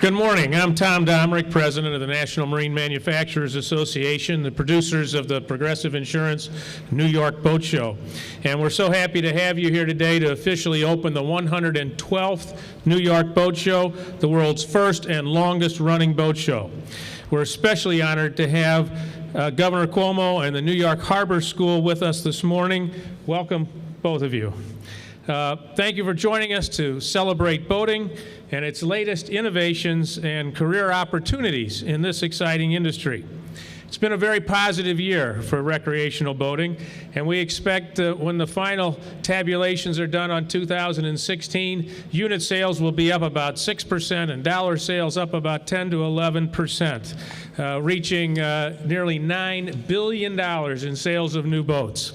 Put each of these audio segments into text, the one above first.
Good morning. I'm Tom Domerick, President of the National Marine Manufacturers Association, the producers of the Progressive Insurance New York Boat Show. And we're so happy to have you here today to officially open the 112th New York Boat Show, the world's first and longest running boat show. We're especially honored to have Governor Cuomo and the New York Harbor School with us this morning. Welcome, both of you. Thank you for joining us to celebrate boating and its latest innovations and career opportunities in this exciting industry. It's been a very positive year for recreational boating, and we expect when the final tabulations are done on 2016, unit sales will be up about 6% and dollar sales up about 10 to 11%, reaching nearly $9 billion in sales of new boats.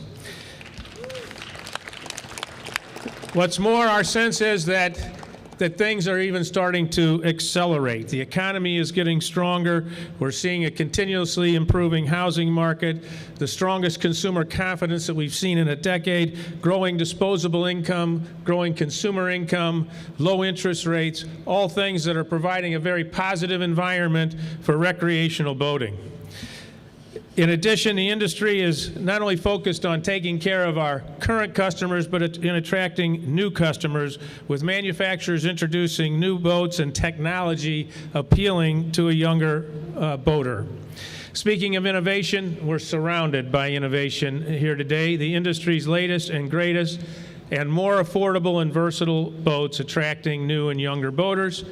What's more, our sense is that things are even starting to accelerate. The economy is getting stronger. We're seeing a continuously improving housing market, the strongest consumer confidence that we've seen in a decade, growing disposable income, growing consumer income, low interest rates, all things that are providing a very positive environment for recreational boating. In addition, the industry is not only focused on taking care of our current customers, but in attracting new customers, with manufacturers introducing new boats and technology appealing to a younger boater. Speaking of innovation, we're surrounded by innovation here today. The industry's latest and greatest and more affordable and versatile boats attracting new and younger boaters,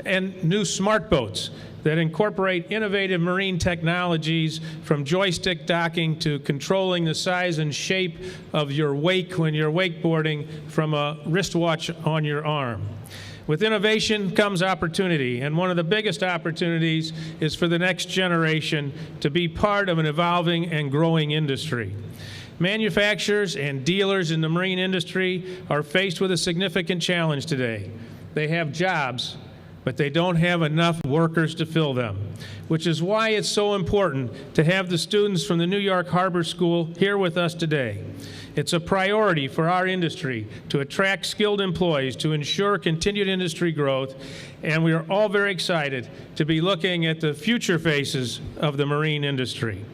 and new smart boats that incorporate innovative marine technologies, from joystick docking to controlling the size and shape of your wake when you're wakeboarding from a wristwatch on your arm. With innovation comes opportunity, and one of the biggest opportunities is for the next generation to be part of an evolving and growing industry. Manufacturers and dealers in the marine industry are faced with a significant challenge today. They have jobs, but they don't have enough workers to fill them, which is why it's so important to have the students from the New York Harbor School here with us today. It's a priority for our industry to attract skilled employees to ensure continued industry growth, and we are all very excited to be looking at the future faces of the marine industry.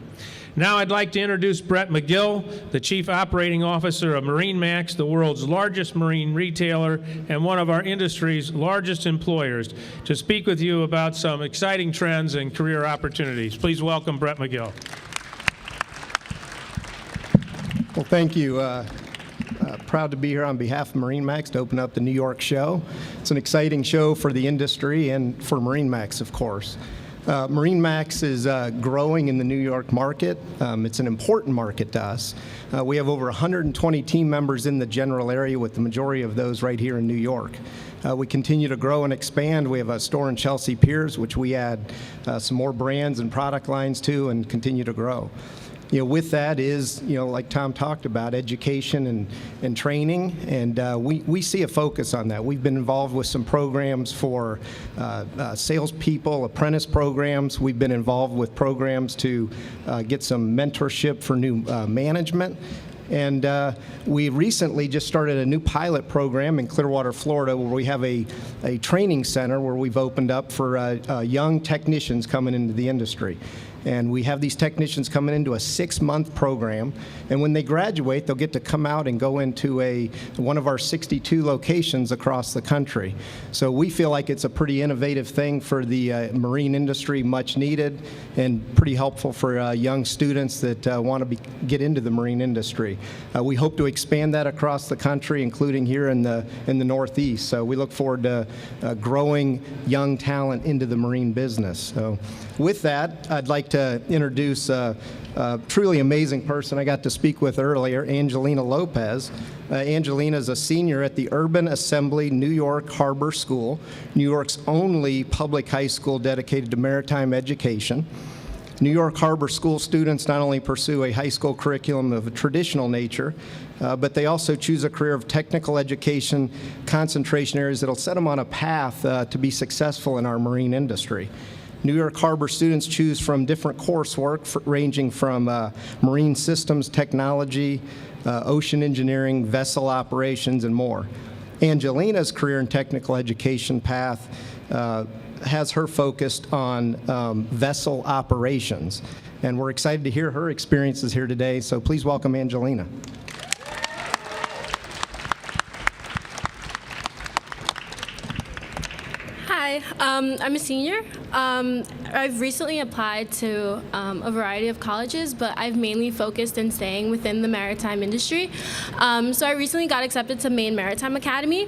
Now I'd like to introduce Brett Mcgill, the Chief Operating Officer of MarineMax, the world's largest marine retailer and one of our industry's largest employers, to speak with you about some exciting trends and career opportunities. Please welcome Brett Mcgill. Well, thank you. Proud to be here on behalf of MarineMax to open up the New York show. It's an exciting show for the industry and for MarineMax, of course. MarineMax is growing in the New York market. It's an important market to us. We have over 120 team members in the general area, with the majority of those right here in New York. We continue to grow and expand. We have a store in Chelsea Piers, which we add some more brands and product lines to, and continue to grow. With that is, like Tom talked about, education and training, and we see a focus on that. We've been involved with some programs for salespeople, apprentice programs. We've been involved with programs to get some mentorship for new management. And we recently just started a new pilot program in Clearwater, Florida, where we have a training center where we've opened up for young technicians coming into the industry. And we have these technicians coming into a 6-month program, and when they graduate, they'll get to come out and go into one of our 62 locations across the country. So we feel like it's a pretty innovative thing for the marine industry, much needed, and pretty helpful for young students that want to get into the marine industry. We hope to expand that across the country, including here in the Northeast. So we look forward to growing young talent into the marine business. So with that, I'd like to introduce a truly amazing person I got to speak with earlier, Angelina Lopez. Angelina is a senior at the Urban Assembly New York Harbor School, New York's only public high school dedicated to maritime education. New York Harbor School students not only pursue a high school curriculum of a traditional nature, but they also choose a career of technical education concentration areas that will set them on a path to be successful in our marine industry. New York Harbor students choose from different coursework ranging from marine systems technology, ocean engineering, vessel operations, and more. Angelina's career and technical education path has her focused on vessel operations. And we're excited to hear her experiences here today, so please welcome Angelina. Hi, I'm a senior. I've recently applied to a variety of colleges, but I've mainly focused in staying within the maritime industry. So I recently got accepted to Maine Maritime Academy,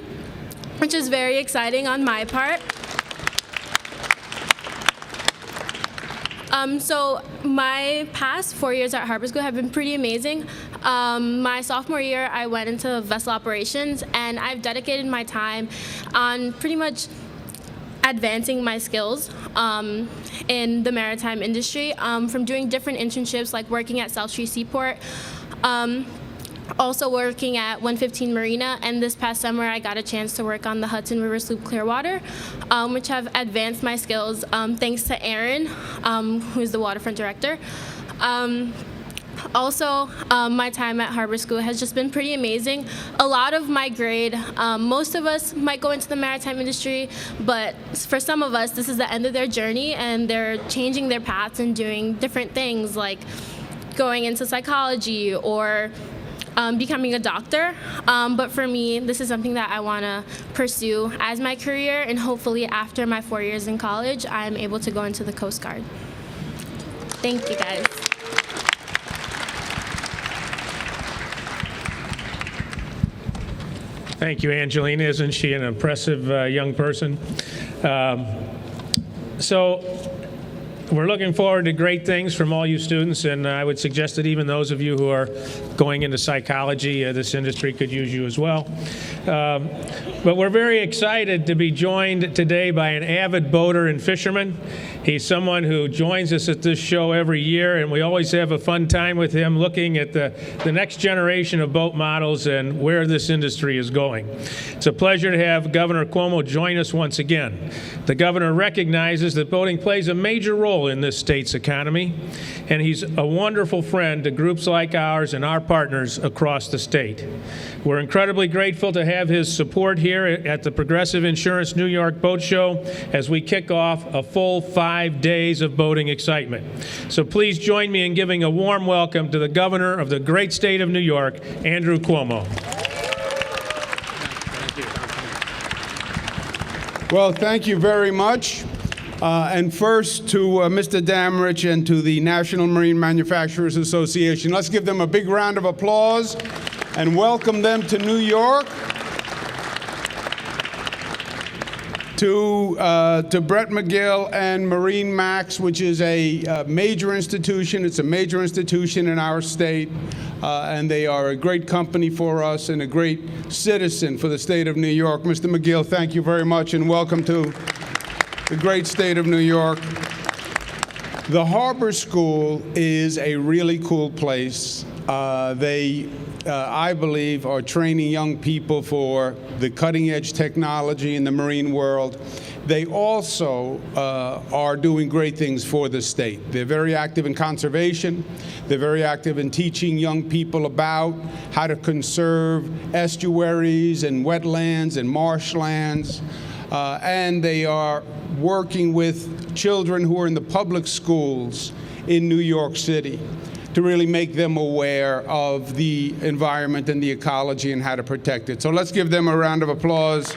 which is very exciting on my part. So my past 4 years at Harbor School have been pretty amazing. My sophomore year, I went into vessel operations, and I've dedicated my time on pretty much advancing my skills in the maritime industry, from doing different internships like working at South Street Seaport, also working at 115 Marina, and this past summer I got a chance to work on the Hudson River Sloop Clearwater, which have advanced my skills thanks to Aaron, who is the waterfront director. Also, my time at Harbor School has just been pretty amazing. A lot of my grade, most of us might go into the maritime industry, but for some of us, this is the end of their journey, and they're changing their paths and doing different things like going into psychology or becoming a doctor. But for me, this is something that I want to pursue as my career, and hopefully after my 4 years in college, I'm able to go into the Coast Guard. Thank you, guys. Thank you, Angelina. Isn't she an impressive young person? So we're looking forward to great things from all you students, and I would suggest that even those of you who are going into psychology, this industry could use you as well. But we're very excited to be joined today by an avid boater and fisherman. He's someone who joins us at this show every year, and we always have a fun time with him looking at the next generation of boat models and where this industry is going. It's a pleasure to have Governor Cuomo join us once again. The governor recognizes that boating plays a major role in this state's economy, and he's a wonderful friend to groups like ours and our partners across the state. We're incredibly grateful to have his support here at the Progressive Insurance New York Boat Show as we kick off a full 5 days of boating excitement. So please join me in giving a warm welcome to the governor of the great state of New York, Andrew Cuomo. Well, thank you very much. And first to Mr. Damrich and to the National Marine Manufacturers Association. Let's give them a big round of applause and welcome them to New York. To Brett Mcgill and Marine Max, which is a major institution. It's a major institution in our state, and they are a great company for us and a great citizen for the state of New York. Mr. Mcgill, thank you very much, and welcome to the great state of New York. The Harbor School is a really cool place. I believe, are training young people for the cutting-edge technology in the marine world. They also are doing great things for the state. They're very active in conservation. They're very active in teaching young people about how to conserve estuaries and wetlands and marshlands. And they are working with children who are in the public schools in New York City to really make them aware of the environment and the ecology and how to protect it. So let's give them a round of applause.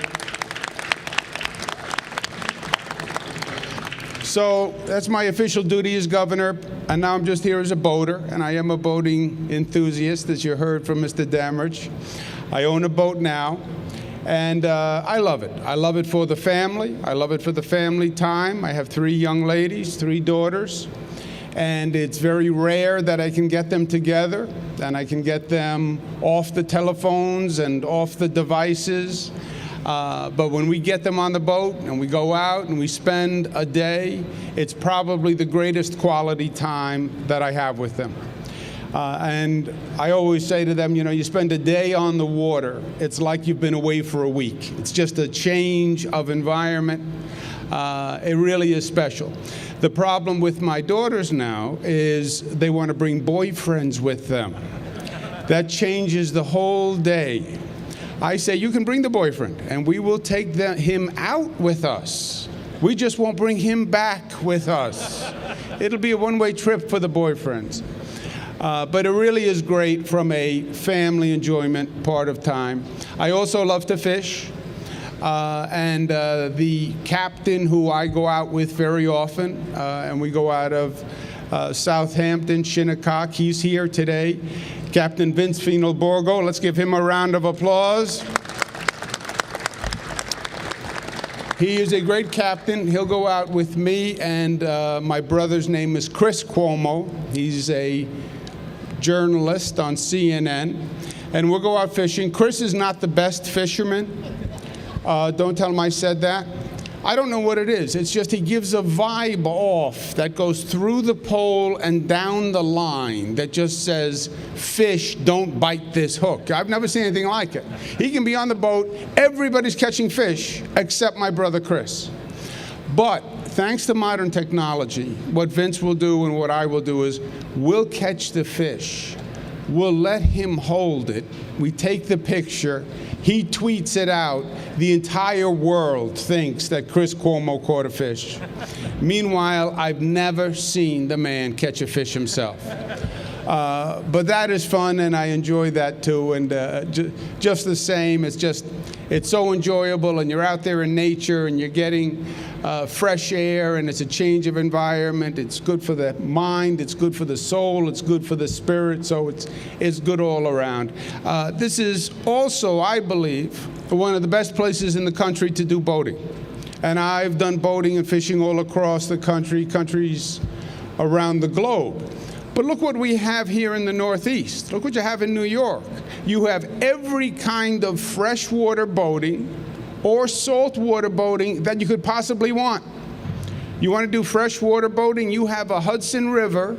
So that's my official duty as governor, and now I'm just here as a boater, and I am a boating enthusiast, as you heard from Mr. Damrich. I own a boat now, and I love it. I love it for the family. I love it for the family time. I have 3 young ladies, 3 daughters. And it's very rare that I can get them together and I can get them off the telephones and off the devices. But when we get them on the boat and we go out and we spend a day, it's probably the greatest quality time that I have with them. And I always say to them, you know, you spend a day on the water, it's like you've been away for a week. It's just a change of environment. It really is special. The problem with my daughters now is they want to bring boyfriends with them. That changes the whole day. I say, you can bring the boyfriend, and we will take him out with us. We just won't bring him back with us. It'll be a one-way trip for the boyfriends. But it really is great from a family enjoyment part of time. I also love to fish. And the captain who I go out with very often, and we go out of Southampton, Shinnecock, he's here today. Captain Vince Finalborgo. Let's give him a round of applause. He is a great captain. He'll go out with me, and my brother's name is Chris Cuomo. He's a journalist on CNN, and we'll go out fishing. Chris is not the best fisherman. Don't tell him I said that. I don't know what it is. It's just he gives a vibe off that goes through the pole and down the line that just says, fish, don't bite this hook. I've never seen anything like it. He can be on the boat, everybody's catching fish except my brother Chris. But thanks to modern technology, what Vince will do and what I will do is we'll catch the fish. We'll let him hold it. We take the picture. He tweets it out. The entire world thinks that Chris Cuomo caught a fish. Meanwhile, I've never seen the man catch a fish himself. But that is fun, and I enjoy that too. And just the same, it's so enjoyable, and you're out there in nature, and you're getting fresh air, and it's a change of environment. It's good for the mind, it's good for the soul, it's good for the spirit, so it's good all around. This is also, I believe, one of the best places in the country to do boating. And I've done boating and fishing all across the country, countries around the globe. But look what we have here in the Northeast. Look what you have in New York. You have every kind of freshwater boating or saltwater boating that you could possibly want. You want to do freshwater boating? You have a Hudson River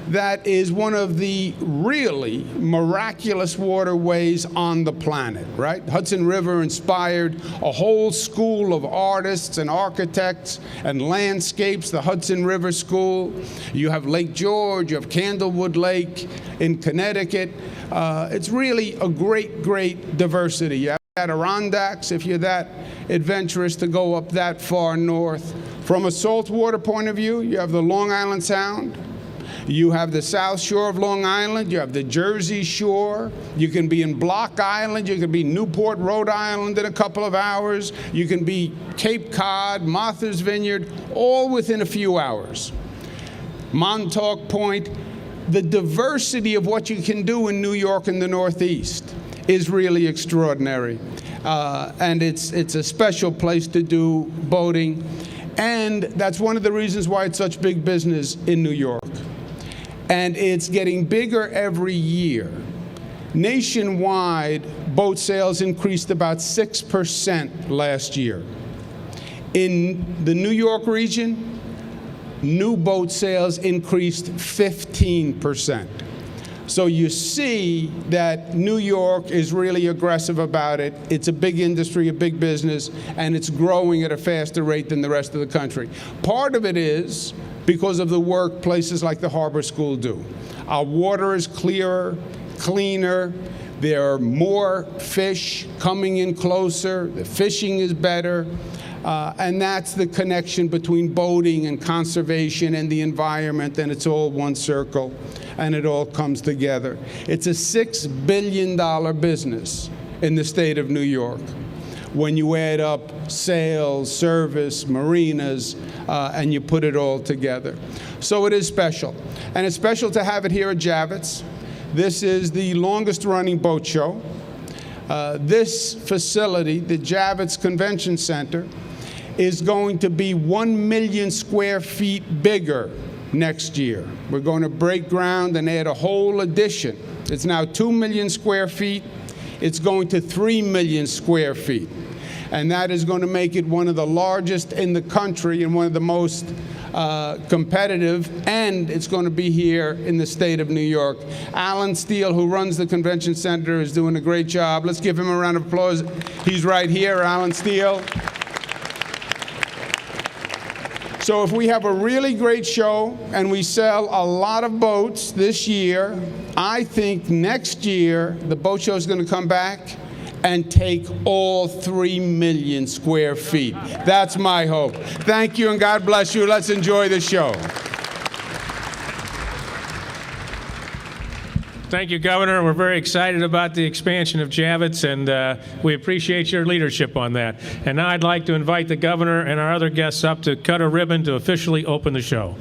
that is one of the really miraculous waterways on the planet, right? Hudson River inspired a whole school of artists and architects and landscapes, the Hudson River School. You have Lake George, you have Candlewood Lake in Connecticut. It's really a great, great diversity. You have Adirondacks, if you're that adventurous to go up that far north. From a saltwater point of view, you have the Long Island Sound. You have the South Shore of Long Island. You have the Jersey Shore. You can be in Block Island. You can be Newport, Rhode Island in a couple of hours. You can be Cape Cod, Martha's Vineyard, all within a few hours. Montauk Point. The diversity of what you can do in New York and the Northeast is really extraordinary. And it's a special place to do boating. And that's one of the reasons why it's such big business in New York. And it's getting bigger every year. Nationwide, boat sales increased about 6% last year. In the New York region, new boat sales increased 15%. So you see that New York is really aggressive about it. It's a big industry, a big business, and it's growing at a faster rate than the rest of the country. Part of it is because of the work places like the Harbor School do. Our water is clearer, cleaner. There are more fish coming in closer. The fishing is better. And that's the connection between boating and conservation and the environment, and it's all one circle, and it all comes together. It's a $6 billion business in the state of New York when you add up sales, service, marinas, and you put it all together. So it is special. And it's special to have it here at Javits. This is the longest running boat show. This facility, the Javits Convention Center, is going to be 1 million square feet bigger next year. We're going to break ground and add a whole addition. It's now 2 million square feet. It's going to 3 million square feet. And that is going to make it one of the largest in the country and one of the most competitive, and it's going to be here in the state of New York. Alan Steele, who runs the convention center, is doing a great job. Let's give him a round of applause. He's right here, Alan Steele. So if we have a really great show and we sell a lot of boats this year, I think next year the boat show is going to come back and take all 3 million square feet. That's my hope. Thank you, and God bless you. Let's enjoy the show. Thank you, Governor. We're very excited about the expansion of Javits, and we appreciate your leadership on that. And now I'd like to invite the Governor and our other guests up to cut a ribbon to officially open the show.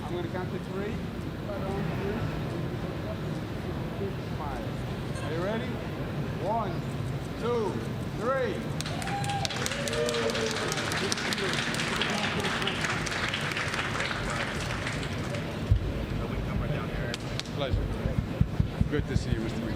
I'm going to count to 3. Are you ready? 1, 2, 3. Pleasure. Good to see you, Mr.